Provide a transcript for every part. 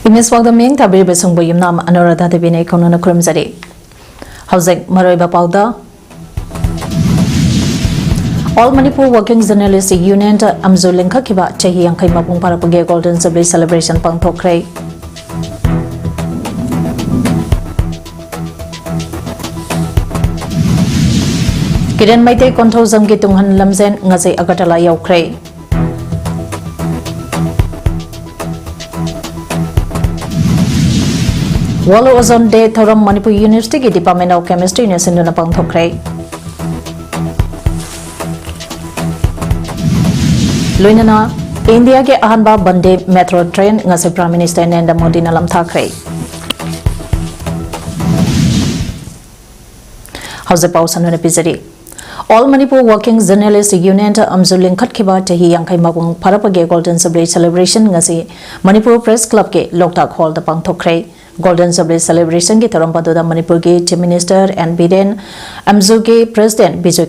Imis Wagdaming Tabir Besung Boyumnam Anorada de Bine Konona Krumzari. Housing Maroiba Pauda. All Manipur Working Journalists Union Amzulinka Kiba Chahi Yankai Mapung Parapage Golden Jubilee Celebration Pangtokre. Kiran Maite Konto Zamgi Tunghan Lamzen Ngazi Agatala Yaukre. Wallo Ozone Day Thoram Manipur University Department of Chemistry ne Sinduna Pangtokre. Luinana India ke Ahanba Bande Metro Train ngase Prime Minister Narendra Modi nalam thakre. House Pausan episode. All Manipur Working Journalists Union Amzulin Katkiba Tahi Yankai Mabung Parapage Golden Jubilee Celebration ngasi Manipur Press Club ke Loktak Hall the Pangtokre. Golden Jubilee Celebration ke Tarampadoda Manipur ke Chief Minister and Biden Amzu ke President Bijoy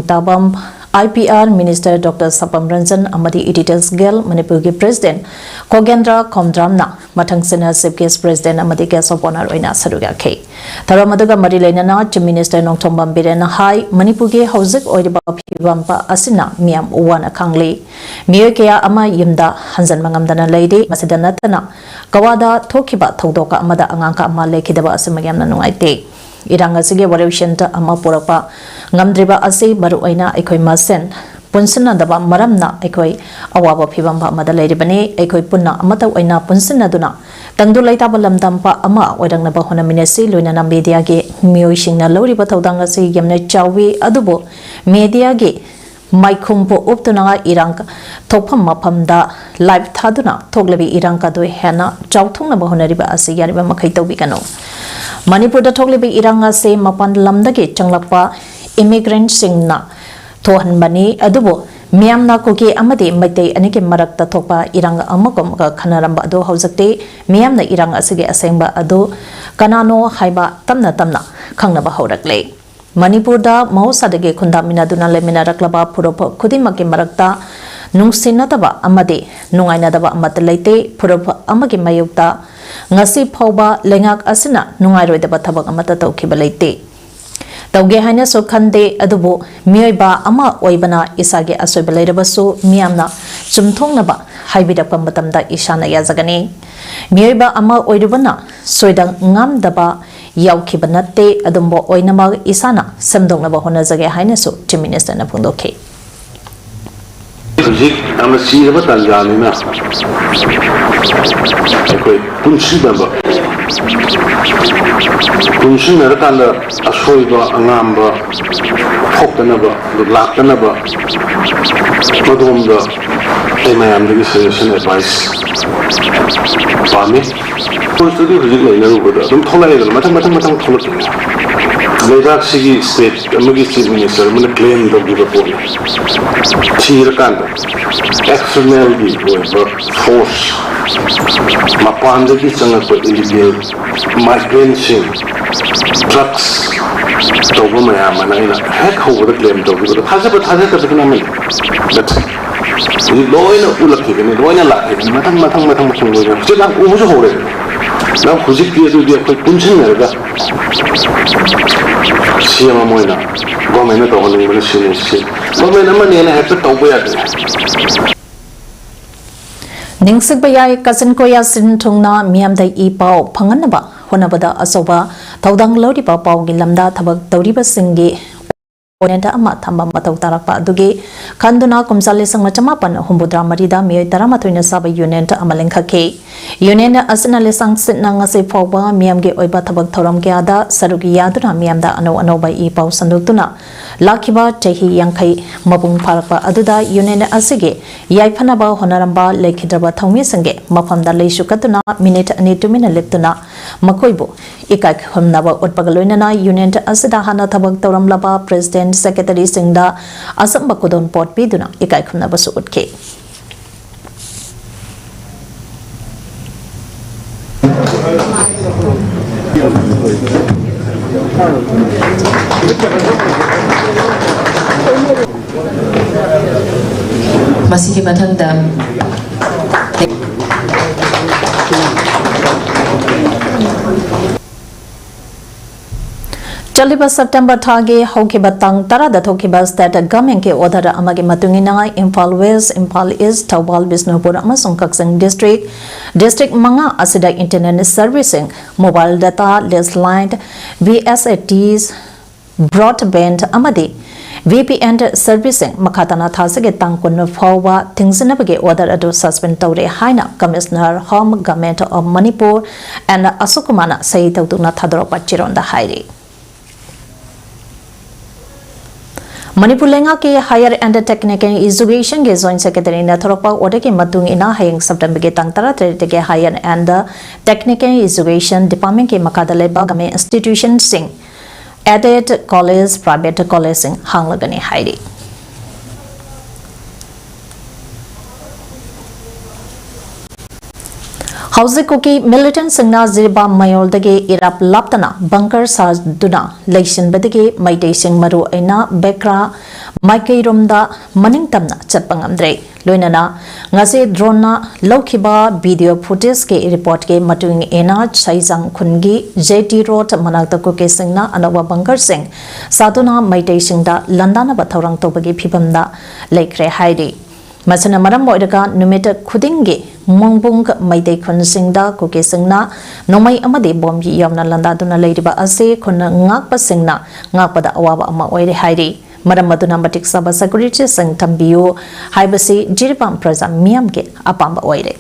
Tabam IPR Minister Dr. Sapam Ranjan Amadi Editors Gel Manipur ke President Kogendra Komdramna Matang Sena Case President Amadi Guest of Honor Oina Saruga K. Taramaduga Marilena Chief Minister Nongtombam Biren Hai Manipur ke Hauzik Oiba Pibampa Asina Miam Uwana Kangli Miyokea Ama Yimda Hansan Mangamdana Lady Masidanatana Kawada Tokiba Todoka Amada Angaka Ama Lekidaba Asimayamna Nuaite. Iranga sige warishanta ama porapa ngamdriba ase maru aina ekoi masen punsina daba maramna ekoi awaba phibamba amada leiribani ekoi punna amata aina punsina duna tangdu laitaba lamdampa ama oirangna ba hona minesi loinana media ge mioisingna loriba tawdanga se yamne chawi adubo media ge Maikumpo Uptunanga Iranka Topam Mapamda Live Taduna Toglebi Iranka do Hena Chautung Bahonariba Asi Yariba Makaito Bicano Manipur the Toglebi Iranga se Mapan Lamdaki Changlapa Immigrant Singna Tohan Bani Adubo Miamna Koki Amadi Mate Aniki Marakta Topa Iranga Amakom Kanaramba do Hausate Miamna Iranga Asige Asemba Ado Kanano Haiba Tamna Kangna Bahorakle Manipur da Mausadage Kundamina Duna Lemina Raklaba Puropa Kudimaki Marakta Nungsinataba Amadi Nungainadaba Amatalate Puropa Amagi Mayukta Ngasi Pauba Lengak Asina Nungairo de Batabak Amatato Kibalate Tauge Haina so Kande Adubo Mioiba Ama Oibana Isage Asobalerabasu Miamna Chumtongnaba Haibida Pambatamda Ishana Yazagani Mioiba Ama Oidubana Soidang Ngamdaba Yaukibanate Adumbo Oinama Isana Samdong Naba Honazage Hainesu Chief Minister Napundoke. I'm a sea of a Tanzania. Punshibaba Punshinakanda, a Soiba, a number, Hokanaba, the Lakanaba, Madumda, Emayam legislation advice. Farming. To do the don't tolerate the mathematical quality. Later, she said, a magistrate minister will claim the report. She reckoned externally force. Mapanda is illegal migration, drugs, Togomayam, and I heck over the claim to the Hazard economy. But we know in a Ulaki and in one like it, Mathematical, still not over. Now, Kuziki will be a quick punchinaga. Siama Moina, Gomena, only Ministry. Gomena money and I have to talk with Ningsik Bayai, Cousin Koya Sin Tungna, Miam de E. Pao, Panganaba, Honabada Asoba, Taudang Lodipa Pao Gilamda, Tabak Toriba Singi. Ponenta amat hamba matau tarapa duge kanduna kumsale sang machamapan humbudra marida mi taramatuina saba union ta amalengkha ke union asnale sang sitna ngase phawba miam ge oiba thabak thoram ge ada sarugi yaduna miam da ano ba I pau sandutuna lakhiba chahi yankai mabung pharapa aduda union asige yaifana ba honaramba lekhidraba thongmi sange mafam da leisu katuna minute ani 2 minute leptuna makoibo ikak humnaba utpagaloina union asida hana thabak thoram laba president Secretary Singda Asam Bakudon Port Piduna Ikai Kumna Basu Utke. Masih di Batang Dam. Chaliba September Thagi Hokiba Tang Tarada Thokiba State Government ke order amagi matungina Imphal West, Imphal East, Thawal Bisnupur amasung Kaksing District Manga asida internet servicing, mobile data, landline, VSATs, broadband amadi VPN servicing makatana thasage tangkun fawa thingsinabage order adu suspend tawre haina Commissioner Home Government of Manipur and Asukumana say tawtuna thadropa chironda hairi. Manipur lenga ke higher and technical education ke joint secretary na thoropa order ke matung ina hayang September ke tang tara ke higher and technical education department ke makadale bagame institution sing added college private college sing hanglagani hairi. Hausakuki militant singna zirba mayol dage irap laptana bunker sa duna lection badage maite sing maru aina bekra maikai romda maning tamna chatpangamdre loinana ngase drone na lokhiba video footage ke report ke matung ena chaijang khungi JT road manakta ko ke singna anawa bunker sing saduna maite singda landana bathorang tobagi phibamda lekre hairi Masana maram moidaka numita khudingi mongbung maidai khun singda koke singna nomai amade bombi yamna landa duna leiriba ase khun ngakpa singna ngakpada awaba ama oire hairi maram maduna matik saba security sing tambiyo haibasi jirpam praja miyam ke apamba oire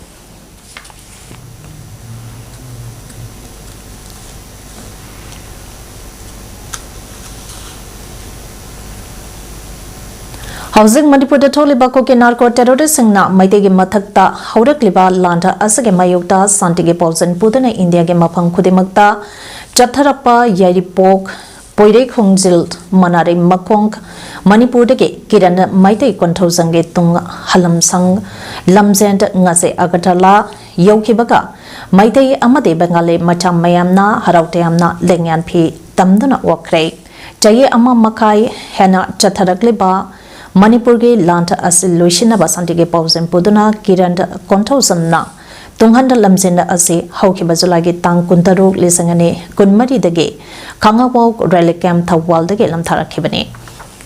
Housing Manipur da tholiba ko ke narco terrorist singna maite ge mathakta haurakliba landa asage mayukta santige polsen pudana India ge mafang khudimakta chatharapa yaripok poire khongjil manare makong Manipur de ge kiran maite konthosang ge tung halam sang lamjent ngase agatala yaukibaga maite amade bangale macham mayamna harautayamna lengyan phi tamduna wakre jaye amma makai hena chatharakliba Manipur ge lanta asil loishina basantige pausen puduna kiran konthosam na tunghanda lamjena ase hauki bazulagi tang kuntaruk lesangane kunmari dage khangawok rally camp thawal dage lamtharakhibani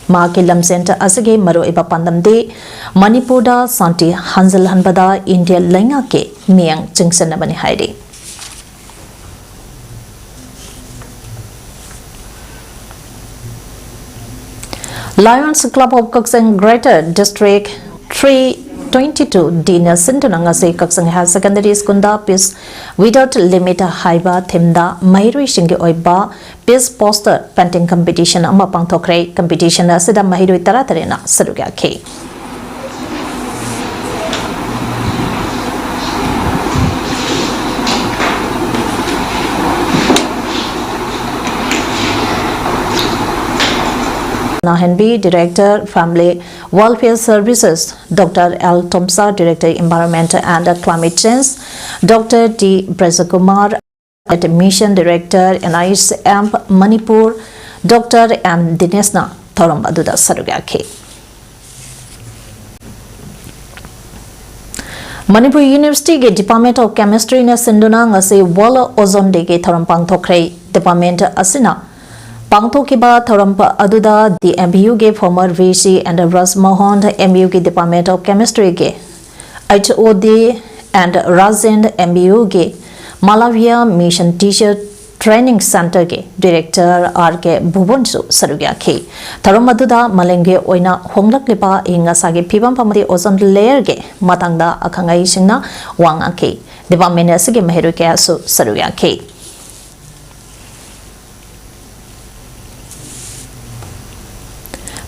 ma ke lamsenta asage maro iba pandamde Manipur da santi hanzal hanbada India lenga ke miyang chingsanna bani hairi Lions Club of Kaksang Greater District 322 Dina Sintunanga say Kaksang has secondary skunda peace without limit haiba themda Mahirui Shingi Oiba peace poster painting competition ama pangthokre competition asida Mahirui taratarena saruga ke Nahenbi, Director, Family Welfare Services, Dr. L. Tomsa, Director, Environment and Climate Change, Dr. D. Brazakumar, Mission Director, NICM Manipur, Dr. M. Dinesna, Thoram Aduda Sarugaki. Manipur University ke Department of Chemistry na Sinduna ngase Wala Ozone Day ke Thoram Pangthokre Department Asina Pangthokiba Thorampa Aduda, the MBU ke former VC and Ras Mohan, MBU ke Department of Chemistry ke HOD and Razend MBU ke Malavia Mission Teacher Training Center ke Director R.K. Bhubonsu Sarugya ke Thoram Aduda Malenge Oina Honglaklipa Ingasage Pibam Pamadi Ozone Layer ke Matangda Akangai Singna Wanga ke Department Asige Meheru ke Asu Sarugya ke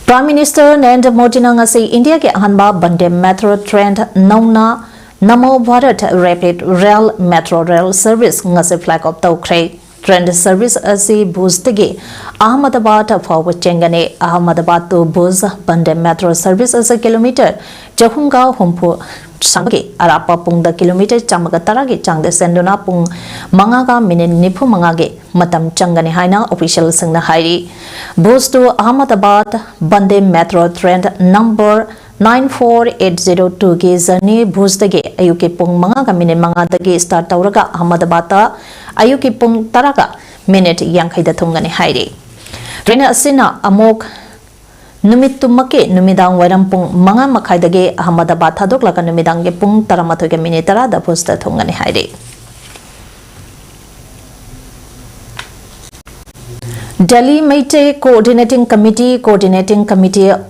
Prime Minister Narendra Modi ngasi India ke ahanba Vande Metro train nauna Namo Bharat Rapid Rail Metro Rail Service ngasi flag of tawkre train service asi Bhuj Ahmedabad forward chengane Ahmedabad to Bhuj Vande Metro service as a kilometer Jahunga Humpu Sangi Arapa Pungda kilometer Chamagatara Changde Senduna Pung Mangaga Minin Nipu Mangage Matam Changani Haina official Singna Hairi Bhuj to Ahmedabad Vande Metro train number 94802 की journey भुजदगे अयुकी पुंग मंगा का minute मंगा दगे start तौरगा Ahmedabad अयुकी पुंग तरागा minute यांखैदा थुंगने हाइरे train असिना Amok नुमितुमके नुमिदांग वैरम पुंग मंगा मखाइदगे अहमदाबाद थादोकलाका नुमिदांग के पुंग तरामाथोगे minute तरादा भुजदा थुंगने हाइरे Delhi Meitei Coordinating Committee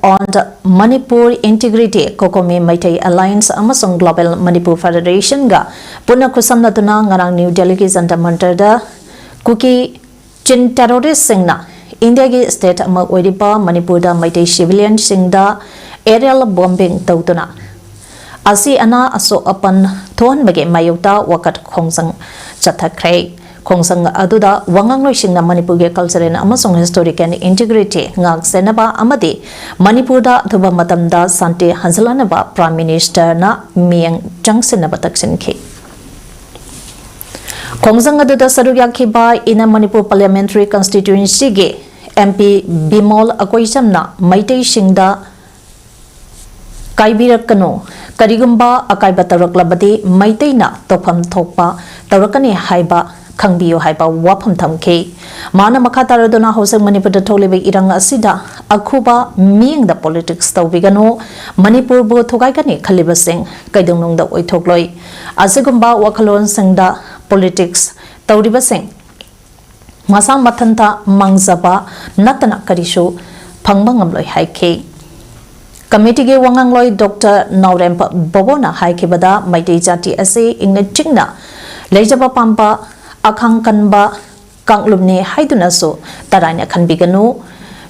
on Manipur Integrity Kokomi Meitei Alliance amasung Global Manipur Federation ga puna kusamnatuna ngarang New Delhi ki Jantar Mantar da kuki chin terrorist singna India ki state ama oiripa Manipur da Meitei civilian singda aerial bombing tautuna asi ana aso apan thon bage mayuta wakat khongsang chathakrai Kongsang aduda wangang loisingna Manipur ge cultural amasung historic and integrity ngak senaba amadi Manipur da thuba matamda santi hanzalanaba Prime Minister na miang jangsenaba taksin ki Kongsang aduda sarugyak khiba ina Manipur Parliamentary Constituency ge MP Bimol Akoisamna Meitei singda Kaibirakano Karigumba akaiba taraklabadi Meitei na topam thokpa tarakani haiba Kangbiyo haiba wapam thamke mana makataradona hosang Manipur da tolibe irang asida akuba ming da politics tawbigano Manipur bo thogai kani khaliba sing kaidongnong da oithokloi asigumba wakalon singda politics tawriba sing masang mathanta mangzaba natana karishu phangba ngamloi haike Committee ge wangangloi Dr. Naurempa Bobona haikebada Meitei jati ase ingna chingna leijaba pampa Akhang kanba kanglumne haiduna so taranya khanbiganu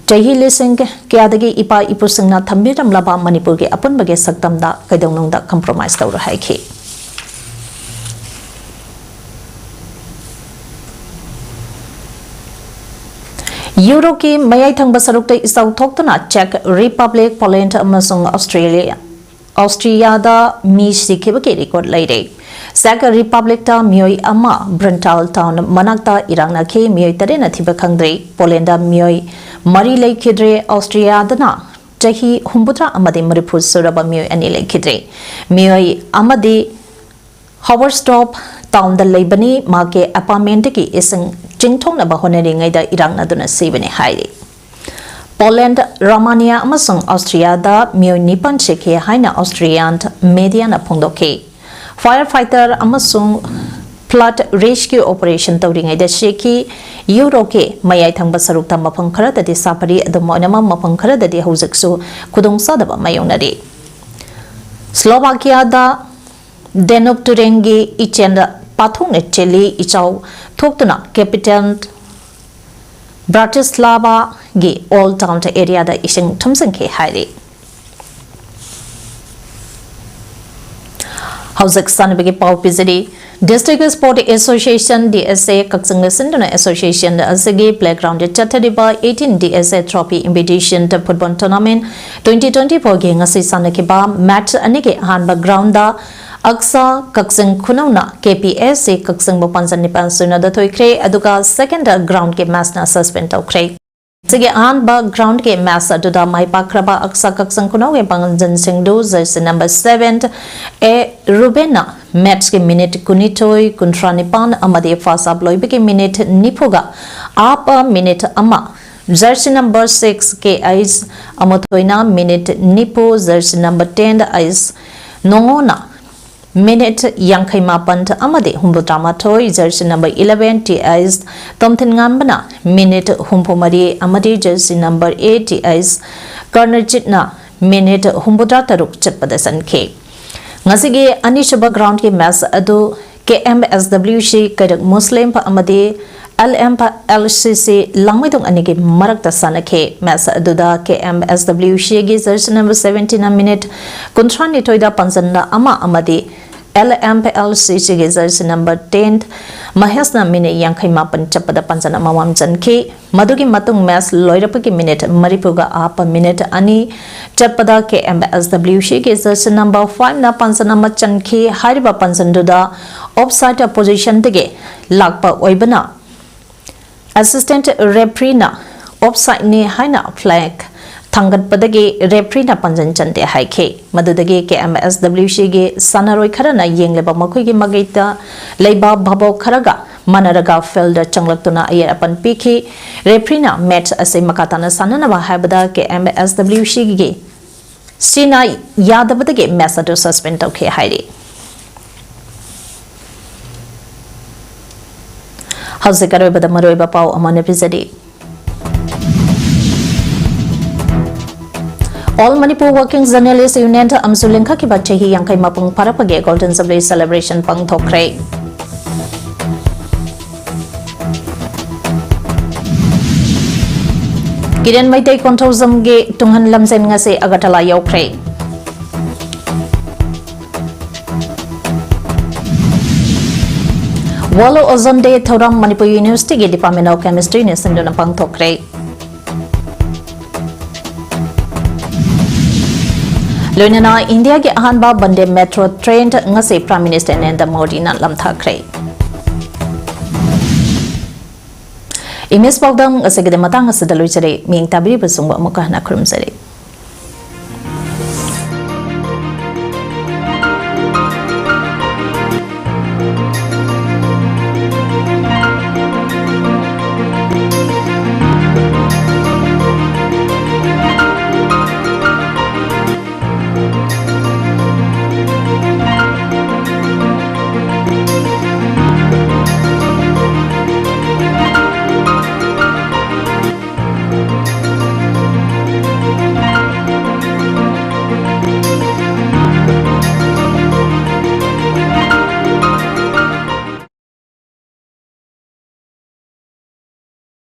jahi leseng kyadagi ipa ipusingna thambiram laba Manipur ge apun bage saktamda kaidongnong da compromise tawra haike Euro ki mayai thangba sarukta isau thoktuna Czech Republic Poland amasung Austria da mi sikhiba ke record laire Czech Republic ta mioi ama Bruntal town manakta irangna ke mioi tare na thiba khangdre Poland da mioi mari lei khidre Austria dana jahi humbutra amade maripur suraba mioi ani lei khidre mioi amade Hoverstop town da leibani make apartment ki ising jingthong na bahoneri ngai da irangna duna sebane haire Poland, Romania amasung Austria da mioi nipan cheke haina Austrian media na phongdoke Firefighter amasung flood rescue operation tawringai da sheki Euro ke mayai thangba sarukta mafang khara da sapari adumonama mafang khara da hojiksu khudong sadaba mayonari Slovakia da Danube turengi ichenda pathung ne cheli ichau thoktuna capital Bratislava ge old town area da ising thumsang ke haire Hausak Sanabigi Pau Pizidi, District Sport Association DSA Kaksang Sindana Association Asagi Playground Chatadiba 18 DSA Trophy Invitation to Football Tournament 2024 Gang Asisanakiba Match Anike Hanba Grounda Aksa Kaksang Kunauna KPSA Kaksang Bopansan Nipan Suna the Toikre Aduka second ground game masna suspend of Craig. Sige Hanba ground game massa to the my pakraba Aksa Kaksang Kunawe Bangan Sing Dozers number 7 A Rubena Match minute Kunitoi Kuntranipan Amade Fasa Bloibiki minute Nipoga Apa minute Ama Jersey number 6 K Ice Amotoina minute Nipo Jersey number 10 Ice Nongona Minute Yankai Mapant Amade Humbutrama Toy Jersey number 11 T Ice Tomthin Ngambana Minute Humpomari Amade Jersey number 8 T Ice Corner Chitna Minute Humbutra Taruk Chepadasan K Ngasige Anishaba ground ke match adu KMSWC Kadak Muslim pa Amade LM pa LCC Langmitong Anike Marakta Sanake match adu da KMSWC ge jersey number 17 minute Kuntrani Toida Panzanda Ama Amade LM pa LCC ge jersey number 10 Mahesna Mine Yankai Mapan Chapada Panzana Mamam Janke Madugi Matung match Loirapaki minute Maripuga Apa minute Ani Chapada KMSWC ge jersey number 5 na Panzana Machanke Hariba Panzanduda offside position dige Lakpa Oibana Assistant referee na offside ni haina flag थांगतपदगी referee ना पंजन चंदे हाइखे मदुदगी KMSWC गे सनारोय खरना येंगलेबा मखोइगी मगैता लेबा भबो Kharga मनरगा field चंगलक्तुना Iyer अपन पीखी referee ना match असे मकाताना सननबा हाबदा KMSWC गे सिना यादबदगी match अदु suspend तौखे हाइरे हौजिक अरोइबदा मरोइबा पाउ अमने पिजदी All Manipur Working Journalists Union amsulin khakiba chahi yangkai mapung parapage Golden Jubilee celebration pangthokre. Kiran Maitai Kontozam ge tunghan lamzen ngase Agatala yaukre. Wallo Ozone Day Thoram Manipur University ge Department of Chemistry ne sinduna pangthokre. लोइनना India के अहानबा बंदे metro train ngase prime minister Narendra Modi ना लमथाखरे image पाउदम असगदे मतंग असदलुचरे मिंग ताबिरि बसुंग अमुका ना खुरुमसरे